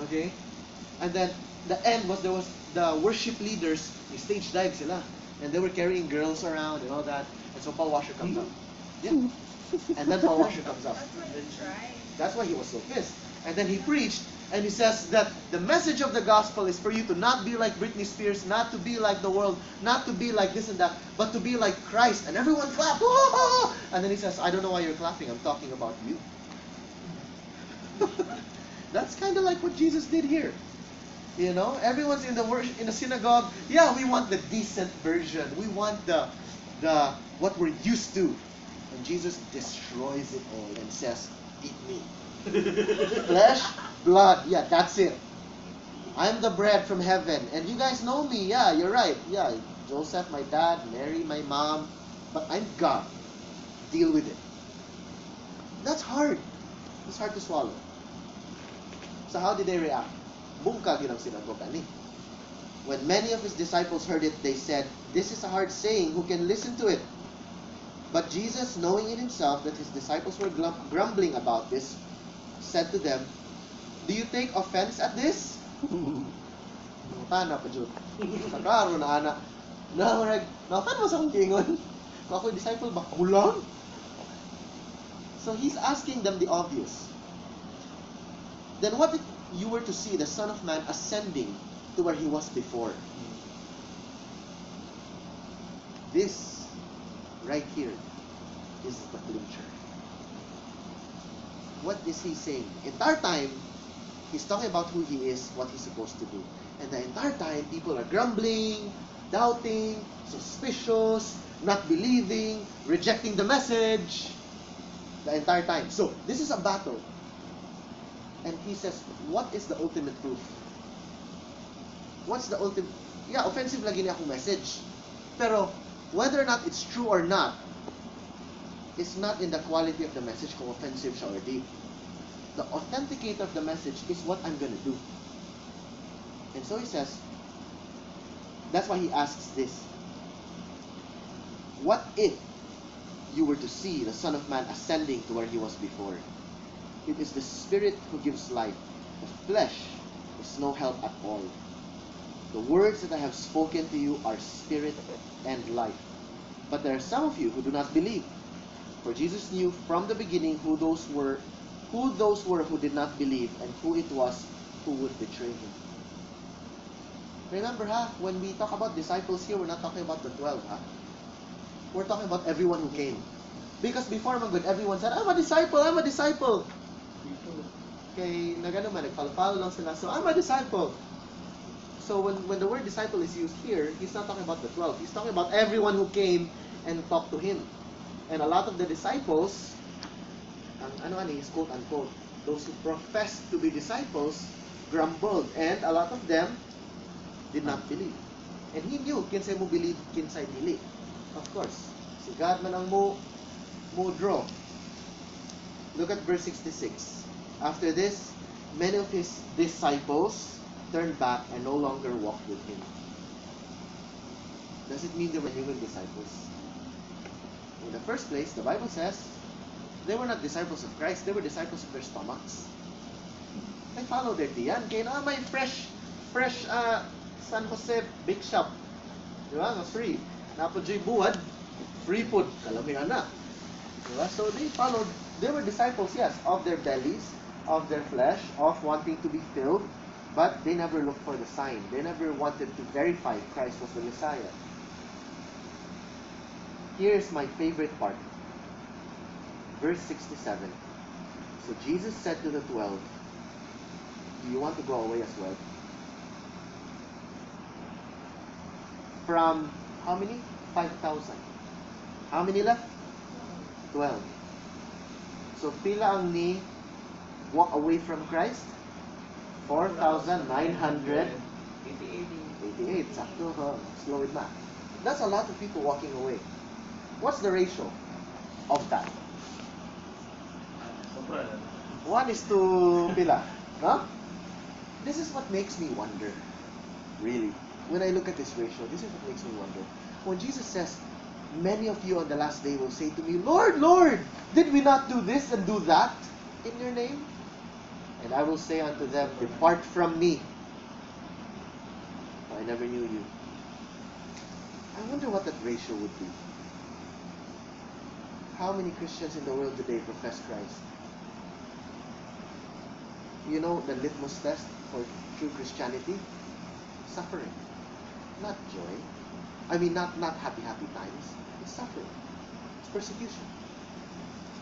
Okay? And then, the end was, there was the worship leaders, yung stage dive sila. And they were carrying girls around and all that. And so Paul Washer comes up. Yeah. And then Paul Washer comes up. That's what he tried. That's why he was so pissed. And then he preached, and he says that the message of the gospel is for you to not be like Britney Spears, not to be like the world, not to be like this and that, but to be like Christ. And everyone clapped. And then he says, I don't know why you're clapping. I'm talking about you. That's kind of like what Jesus did here. You know, everyone's in the worship, in the synagogue. Yeah, we want the decent version. We want the what we're used to. And Jesus destroys it all and says, eat me. Flesh, blood. Yeah, that's it. I'm the bread from heaven. And you guys know me. Yeah, you're right. Yeah, Joseph, my dad, Mary, my mom. But I'm God. Deal with it. That's hard. It's hard to swallow. So how did they react? Bungkag yun ang sinagogue ani. When many of his disciples heard it, they said, this is a hard saying. Who can listen to it? But Jesus, knowing in himself that his disciples were grumbling about this, said to them, do you take offense at this? Tana pa dyan. Sakaro na ana. Na-offend mo sa kong kingon. Kung ako'y disciple ba? Kulang? So he's asking them the obvious. Then what if you were to see the Son of Man ascending to where he was before? This right here is the clincher. What is he saying? Entire time, he's talking about who he is, what he's supposed to do. And the entire time, people are grumbling, doubting, suspicious, not believing, rejecting the message. The entire time. So, this is a battle. And he says, what is the ultimate proof? What's the ultimate? Yeah, offensive lagi niya akong message. Pero, whether or not it's true or not, it's not in the quality of the message kung offensive siya or di. The authenticator of the message is what I'm gonna do. And so he says, that's why he asks this. What if you were to see the Son of Man ascending to where he was before? It is the Spirit who gives life. The flesh is no help at all. The words that I have spoken to you are spirit and life. But there are some of you who do not believe. For Jesus knew from the beginning who those were who did not believe and who it was who would betray him. Remember, when we talk about disciples here, we're not talking about the 12, We're talking about everyone who came. Because before good, everyone said, I'm a disciple. Okay, nagfollow lang sila. So, I'm a disciple. So, when the word disciple is used here, he's not talking about the 12. He's talking about everyone who came and talked to him. And a lot of the disciples, is quote unquote, those who professed to be disciples, grumbled. And a lot of them did not believe. And he knew, kinsay mo believe, kinsay dili. Of course, si God man ang mo draw. Look at verse 66. After this, many of his disciples turned back and no longer walked with him. Does it mean they were human disciples? In the first place, the Bible says they were not disciples of Christ. They were disciples of their stomachs. They followed their tiyan. Kaya may fresh San Jose bake shop. Diba? Nga free. Napojoy buwad, free food. Kalamihan na. Diba? So they followed. They were disciples, yes, of their bellies, of their flesh, of wanting to be filled. But they never looked for the sign. They never wanted to verify Christ was the Messiah. Here's my favorite part. Verse 67. So Jesus said to the 12, do you want to go away as well? From how many? 5,000. How many left? 12. So pila ang ni walk away from Christ? 4,988. 88. Sakto, slow it math. That's a lot of people walking away. What's the ratio of that? 1 is to pila. Huh? This is what makes me wonder. Really. When I look at this ratio, this is what makes me wonder. When Jesus says, many of you on the last day will say to me, Lord, Lord, did we not do this and do that in your name? And I will say unto them, depart from me, for I never knew you. I wonder what that ratio would be. How many Christians in the world today profess Christ? You know the litmus test for true Christianity? Suffering. Not joy. I mean, not happy times. It's suffering. It's persecution.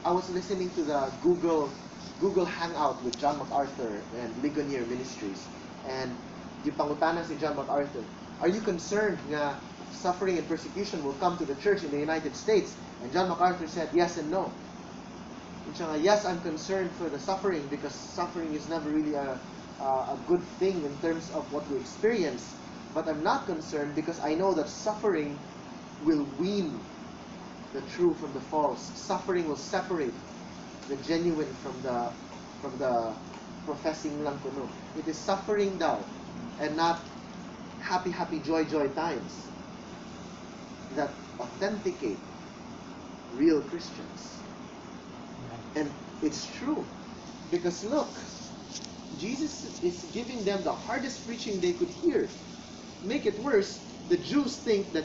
I was listening to the Google Hangout with John MacArthur and Ligonier Ministries. And yung pangutana si John MacArthur, are you concerned nga suffering and persecution will come to the church in the United States? And John MacArthur said yes and no. And siya nga, yes, I'm concerned for the suffering because suffering is never really a good thing in terms of what we experience. But I'm not concerned because I know that suffering will wean the true from the false. Suffering will separate the genuine from the professing lang kuno. It is suffering daw and not happy, joy times that authenticate real Christians. And it's true. Because look, Jesus is giving them the hardest preaching they could hear. Make it worse, the Jews think that,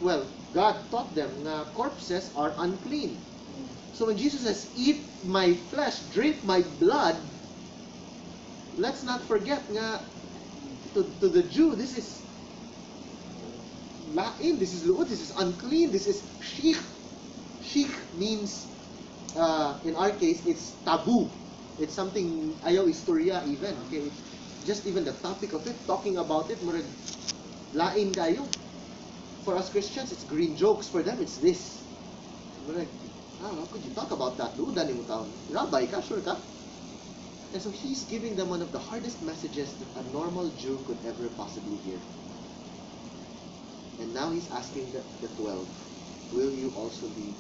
well, God taught them na corpses are unclean. So when Jesus says, eat my flesh, drink my blood, let's not forget nga, to the Jew, this is lain, this is luot, this is unclean, this is shik. Shik means, in our case, it's taboo. It's something ayaw istorya even. Okay, just even the topic of it, talking about it, murag lain kayo. For us Christians, it's green jokes. For them, it's this. Murag, how could you talk about that? Duda ni mo taon. Rabbi ka, sure ka? And so he's giving them one of the hardest messages that a normal Jew could ever possibly hear. And now he's asking the 12, will you also leave?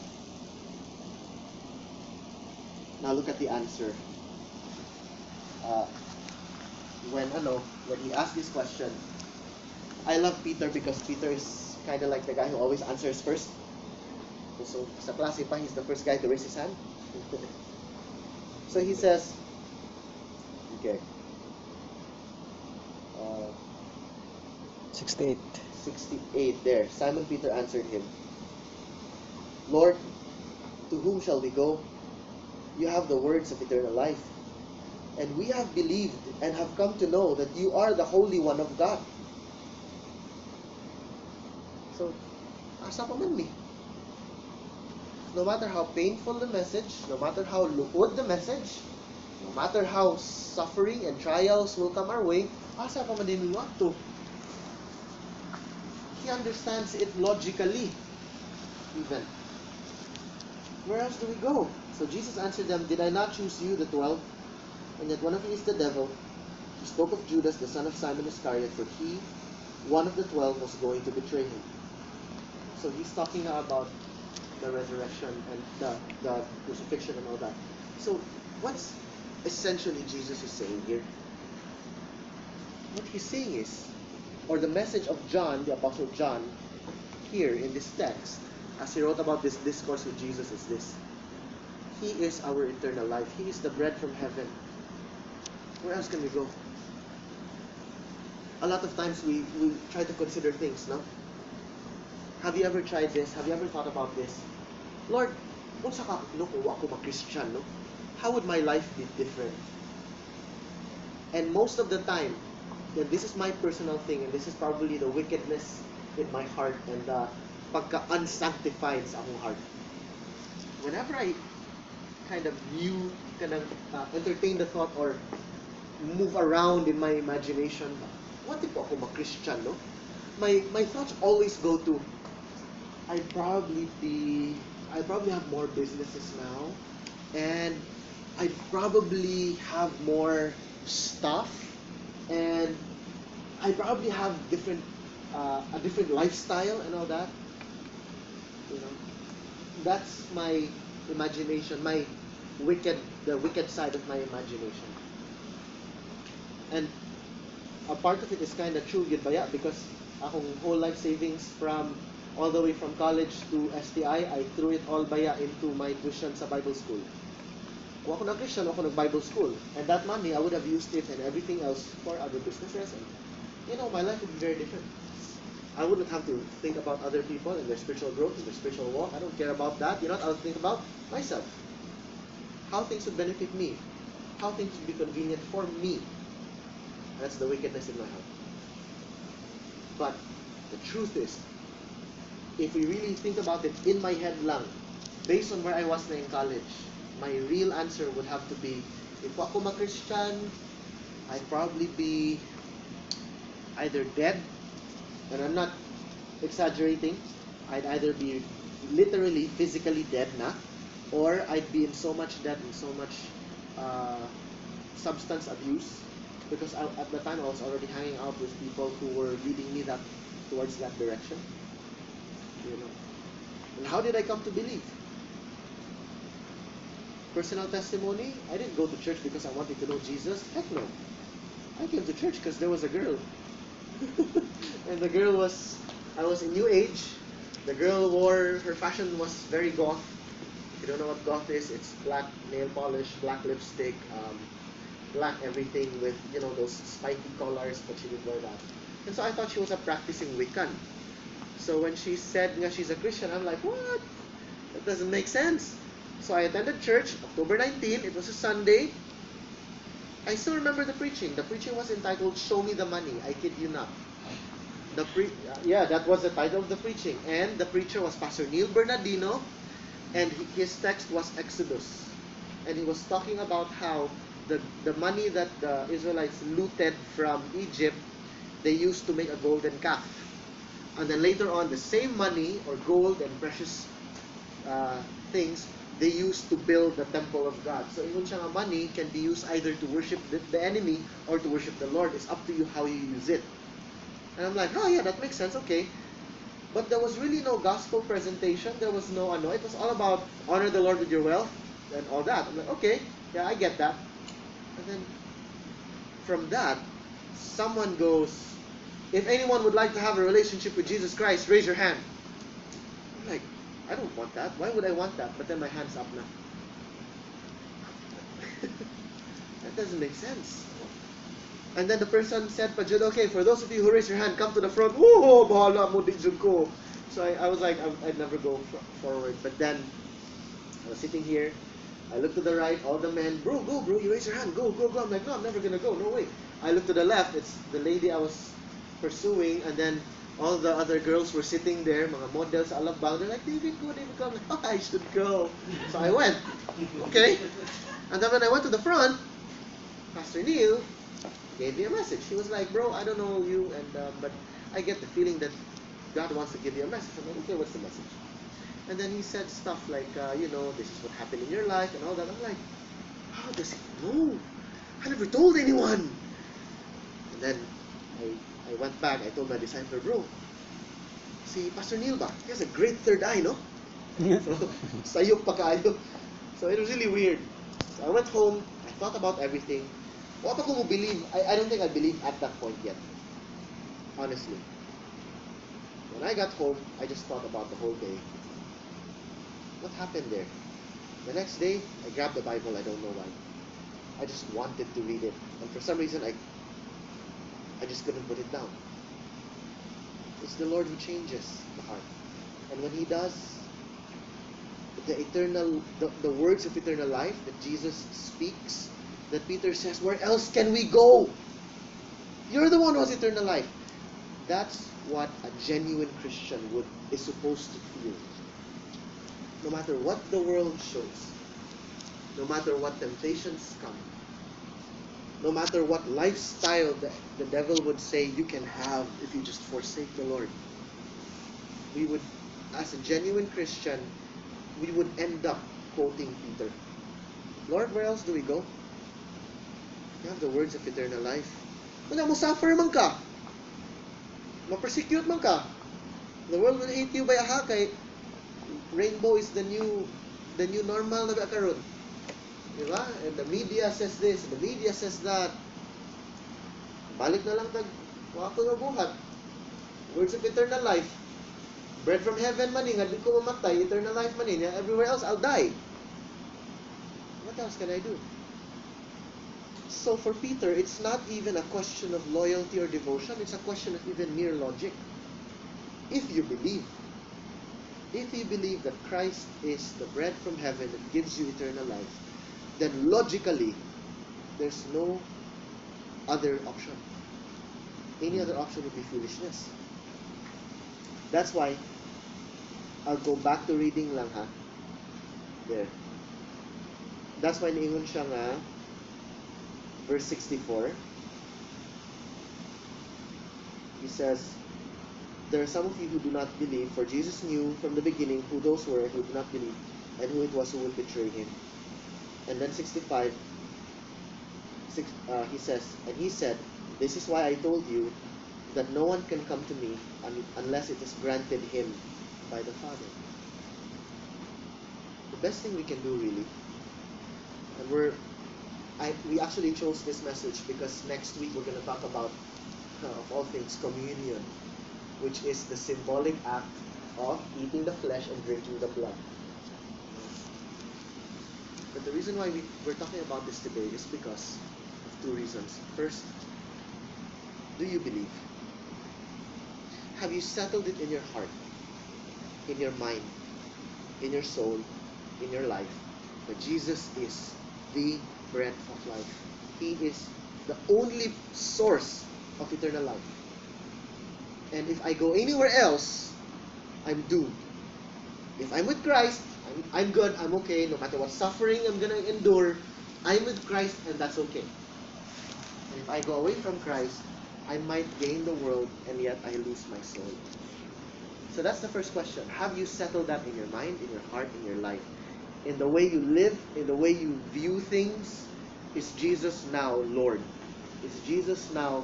Now look at the answer. When he asked this question, I love Peter because Peter is kind of like the guy who always answers first. So sa klase pa, he's the first guy to raise his hand. So he says, okay. 68 there. Simon Peter answered him, Lord, to whom shall we go? You have the words of eternal life. And we have believed and have come to know that you are the Holy One of God. So, asa pa man ni? No matter how painful the message, no matter how luod the message, no matter how suffering and trials will come our way, asa pa man din we want to? He understands it logically, even. Where else do we go? So Jesus answered them, did I not choose you, the 12? And yet one of you is the devil. He spoke of Judas, the son of Simon Iscariot, for he, one of the 12, was going to betray him. So he's talking now about the resurrection and the crucifixion and all that. So what's essentially Jesus is saying here? What he's saying is, or the message of John, the Apostle John, here in this text, as he wrote about this discourse with Jesus, is this. He is our eternal life. He is the bread from heaven. Where else can we go? A lot of times we try to consider things, no? Have you ever tried this? Have you ever thought about this? Lord, kung sa ako ma-Christian, no? How would my life be different? And most of the time, and this is my personal thing, and this is probably the wickedness in my heart and the pagka-unsanctified sa akong heart. Whenever I kind of entertain the thought or move around in my imagination, what if ako ma-Christian, no? My thoughts always go to, I'd probably have more businesses now, and I'd probably have more stuff, and I probably have a different lifestyle and all that. You know, that's my imagination, the wicked side of my imagination. And a part of it is kind of true, yun ba ya? Because akong whole life savings all the way from college to STI, I threw it all baya into my tuition sa Bible school. kung ako nag-Christian, ako nag-Bible school. And that money, I would have used it and everything else for other businesses. And, my life would be very different. I wouldn't have to think about other people and their spiritual growth and their spiritual walk. I don't care about that. You know what? I'll think about myself. How things would benefit me. How things would be convenient for me. That's the wickedness in my heart. But the truth is, if we really think about it in my head lang, based on where I was na in college, my real answer would have to be, if ako ma-Christian, I'd probably be either dead, and I'm not exaggerating, I'd either be literally, physically dead na, or I'd be in so much debt and so much substance abuse, because at the time I was already hanging out with people who were leading me towards that direction. And how did I come to believe? Personal testimony, I didn't go to church because I wanted to know Jesus. Heck no. I came to church because there was a girl. And the girl I was in New Age. The girl her fashion was very goth. If you don't know what goth is, it's black nail polish, black lipstick, black everything with, those spiky collars, but she didn't wear that. And so I thought she was a practicing Wiccan. So when she said she's a Christian, I'm like, what? That doesn't make sense. So I attended church, October 19, it was a Sunday. I still remember the preaching. The preaching was entitled, Show Me the Money, I kid you not. That was the title of the preaching. And the preacher was Pastor Neil Bernardino, and his text was Exodus. And he was talking about how the money that the Israelites looted from Egypt, they used to make a golden calf. And then later on, the same money, or gold and precious things, they used to build the temple of God. So even siya nga money can be used either to worship the enemy or to worship the Lord. It's up to you how you use it. And I'm like, oh yeah, that makes sense, okay. But there was really no gospel presentation. There was no, it was all about honor the Lord with your wealth and all that. I'm like, okay, yeah, I get that. And then from that, someone goes, if anyone would like to have a relationship with Jesus Christ, raise your hand. I'm like, I don't want that. Why would I want that? But then my hand's up na. That doesn't make sense. And then the person said, Pajud, okay, for those of you who raise your hand, come to the front. Oh, bahala mo, di jud ko. So I was like, I'd never go forward. But then, I was sitting here. I looked to the right, all the men, bro, go, bro, you raise your hand, go, go, go. I'm like, no, I'm never going to go, no way. I looked to the left, it's the lady I was pursuing, and then all the other girls were sitting there, mga models, alabang. They're like, David, go. I'm like, oh, I should go. So I went. Okay. And then when I went to the front, Pastor Neil gave me a message. He was like, bro, I don't know you, but I get the feeling that God wants to give you a message. I'm like, okay, what's the message? And then he said stuff like, this is what happened in your life and all that. I'm like, how does he know? I never told anyone. And then I went back, I told my disciple, bro, si Pastor Neil ba? He has a great third eye, no? So, sayok pa kaayo. So it was really weird. So I went home, I thought about everything. What ako mo believe? I don't think I believe at that point yet. Honestly. When I got home, I just thought about the whole day. What happened there? The next day, I grabbed the Bible, I don't know why. I just wanted to read it. And for some reason, I just couldn't put it down. It's the Lord who changes the heart. And when He does, the words of eternal life that Jesus speaks, that Peter says, where else can we go? You're the one who has eternal life. That's what a genuine Christian is supposed to feel. No matter what the world shows, no matter what temptations come, no matter what lifestyle the devil would say you can have if you just forsake the Lord, we would, as a genuine Christian, we would end up quoting Peter. Lord, where else do we go? You have the words of eternal life. Wala mo suffer man ka. Ma-persecute man ka. The world will hate you by a kay rainbow is the new normal na karon. Diba? And the media says this, the media says that. Balik na lang wako nga buhat. Words of eternal life. Bread from heaven man nga di ko mamatay, eternal life man everywhere else I'll die. What else can I do? So for Peter, it's not even a question of loyalty or devotion. It's a question of even mere logic. If you believe that Christ is the bread from heaven that gives you eternal life, then logically, there's no other option. Any other option would be foolishness. That's why, I'll go back to reading lang ha. There. That's why niingon siya nga, verse 64. He says, there are some of you who do not believe, for Jesus knew from the beginning who those were who do not believe, and who it was who would betray him. And then 65, he says, and he said, this is why I told you that no one can come to me unless it is granted him by the Father. The best thing we can do, really, and we actually chose this message because next week we're going to talk about, of all things, communion, which is the symbolic act of eating the flesh and drinking the blood. But the reason why we're talking about this today is because of two reasons. First, do you believe? Have you settled it in your heart, in your mind, in your soul, in your life, that Jesus is the bread of life? He is the only source of eternal life. And if I go anywhere else, I'm doomed. If I'm with Christ, I'm good, I'm okay. No matter what suffering I'm going to endure, I'm with Christ and that's okay. And if I go away from Christ, I might gain the world and yet I lose my soul. So that's the first question. Have you settled that in your mind, in your heart, in your life? In the way you live, in the way you view things? Is Jesus now Lord? Is Jesus now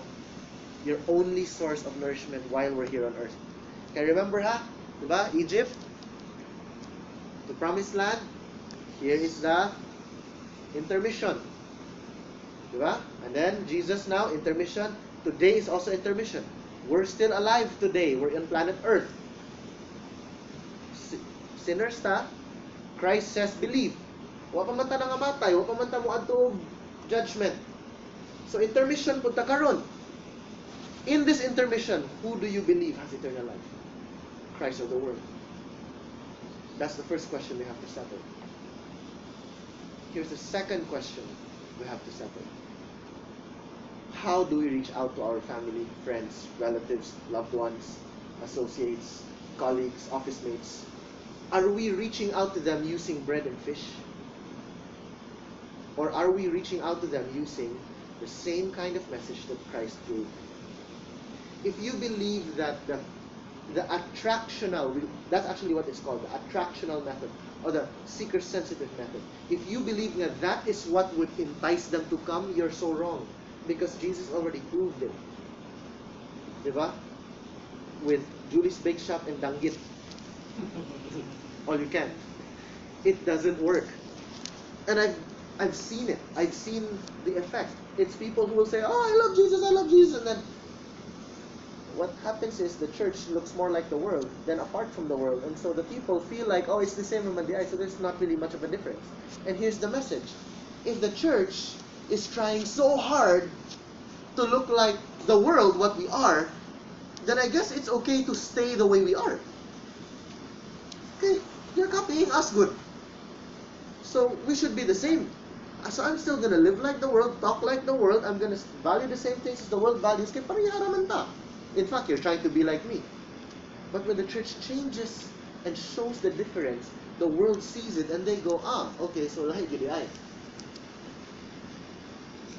your only source of nourishment while we're here on earth? Okay, remember ha? Diba? Egypt, the promised land. Here is the intermission. Diba? And then Jesus now, intermission. Today is also intermission. We're still alive today. We're on planet Earth. Sinners ta, Christ says believe. Wa pa man ta nangamatay, wa pa man ta moadto judgment. So intermission punta karon. In this intermission, who do you believe has eternal life? Christ or the world? That's the first question we have to settle. Here's the second question we have to settle. How do we reach out to our family, friends, relatives, loved ones, associates, colleagues, office mates? Are we reaching out to them using bread and fish? Or are we reaching out to them using the same kind of message that Christ gave? If you believe that the attractional, that's actually what it's called, the attractional method, or the seeker-sensitive method. If you believe that that is what would entice them to come, you're so wrong. Because Jesus already proved it. Diba? With Julie's Bake Shop and Danggit. All you can. It doesn't work. And I've seen it. I've seen the effect. It's people who will say, oh, I love Jesus. And then what happens is the church looks more like the world than apart from the world. And so the people feel like, oh, it's the same among the eye, so there's not really much of a difference. And here's the message. If the church is trying so hard to look like the world, what we are, then I guess it's okay to stay the way we are. Okay, you're copying us good. So we should be the same. So I'm still going to live like the world, talk like the world, I'm going to value the same things as the world values. Kaya parehara man ta. In fact, you're trying to be like me. But when the church changes and shows the difference, the world sees it and they go, okay, so lahi gid ay.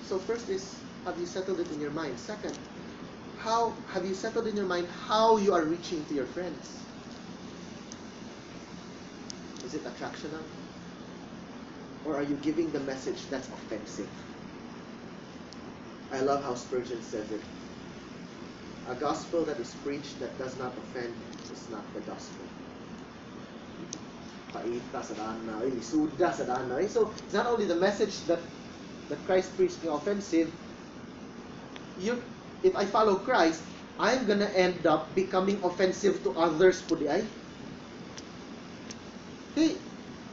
So first is, have you settled it in your mind? Second, how have you settled in your mind how you are reaching to your friends? Is it attractional? Or are you giving the message that's offensive? I love how Spurgeon says it. A gospel that is preached that does not offend is not the gospel. Paita sa daan na, isuda sa daan na. So it's not only the message that Christ preached is offensive. If I follow Christ, I'm gonna end up becoming offensive to others po di ay. Hey,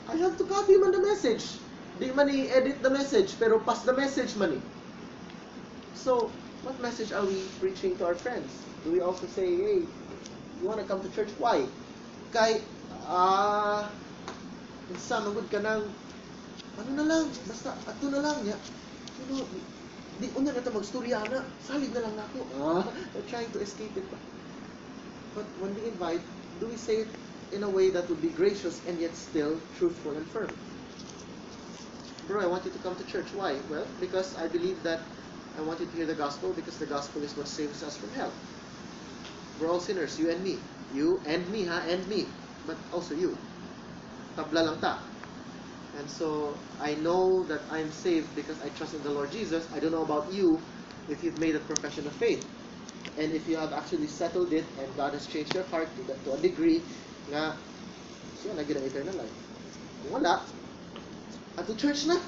I have to copy him on the message. Di man i-edit the message, pero pass the message man. So, what message are we preaching to our friends? Do we also say, hey, you want to come to church? Why? Kay, isa, magod ka ng, ano na lang, basta, ato na lang, ya. You know, di una na ito magstorya na, salig na lang ako. They're trying to escape it. But when we invite, do we say it in a way that would be gracious and yet still truthful and firm? Bro, I want you to come to church. Why? Well, because I believe that I want you to hear the gospel, because the gospel is what saves us from hell. We're all sinners, you and me. You and me, and me. But also you. Tabla lang ta. And so, I know that I'm saved because I trust in the Lord Jesus. I don't know about you, if you've made a profession of faith. And if you have actually settled it, and God has changed your heart to a degree, nga, siya na ang eternal life. Kung wala, at the church na.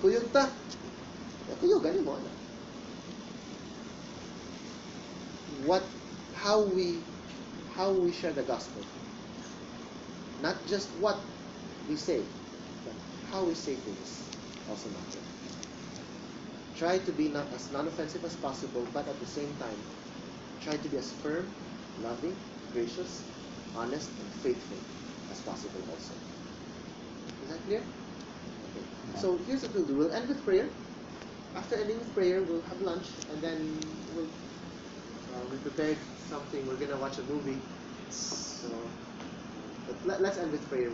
Kuyog ta. Kuyog, ganin mo. How we share the gospel. Not just what we say, but how we say things also matter. Try to be not as non-offensive as possible, but at the same time, try to be as firm, loving, gracious, honest, and faithful as possible also. Is that clear? Okay. So here's what we'll do. We'll end with prayer. After ending with prayer, we'll have lunch, and then we prepared something. We're gonna watch a movie. So, but let's end with prayer.